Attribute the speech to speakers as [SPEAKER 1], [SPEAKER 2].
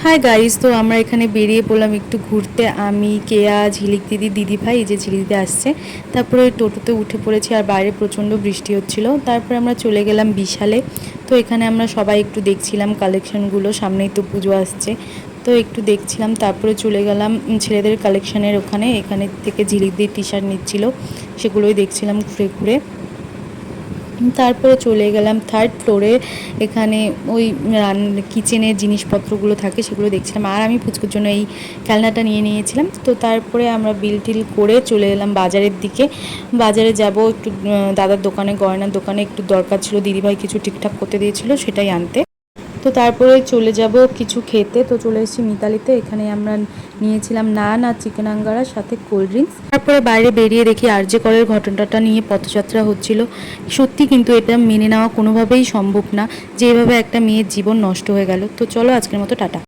[SPEAKER 1] Hi guys, তো আমরা এখানে বেরিয়ে পড়লাম একটু ঘুরতে। আমি, কেয়া, ঝিলিক দিদি, দিদি ভাই, এই যে ঝিলিক দিদি আসছে। তারপরে টোটোতে উঠে পড়েছি, আর বাইরে প্রচণ্ড বৃষ্টি হচ্ছিল। তারপরে আমরা চলে গেলাম বিশালে। তো এখানে আমরা সবাই একটু দেখছিলাম কালেকশানগুলো, সামনেই তো পুজো আসছে, তো একটু দেখছিলাম। তারপরে চলে গেলাম ছেলেদের কালেকশানের ওখানে, এখানে থেকে ঝিলিক দিদির টি শার্ট নিচ্ছিল, সেগুলোই দেখছিলাম ঘুরে ঘুরে। তারপরে চলে গেলাম থার্ড ফ্লোরে, এখানে ওই কিচেনের জিনিসপত্রগুলো থাকে সেগুলো দেখছিলাম, আর আমি পুচকুর জন্য এই খেলনাটা নিয়ে নিয়েছিলাম। তো তারপরে আমরা বিল টিল করে চলে এলাম বাজারের দিকে। বাজারে যাব একটু, দাদার দোকানে, গয়নার দোকানে একটু দরকার ছিল, দিদিভাই কিছু ঠিকঠাক করতে দিয়েছিল, সেটাই আনতে। তো তারপরে চলে যাব কিছু খেতে। তো চলে এসেছি মিতালিতে, এখানে আমরা নিয়েছিলাম নান আর চিকেন আঙ্গারার সাথে কোল্ড ড্রিঙ্কস। তারপরে বাইরে বেরিয়ে দেখি আরজে কলের ঘটনাটা নিয়ে পথযাত্রা হচ্ছিল। সত্যি কিন্তু এটা মেনে নেওয়া কোনোভাবেই সম্ভব না যে এভাবে একটা মেয়ের জীবন নষ্ট হয়ে গেল। তো চলো আজকের মতো টাটা।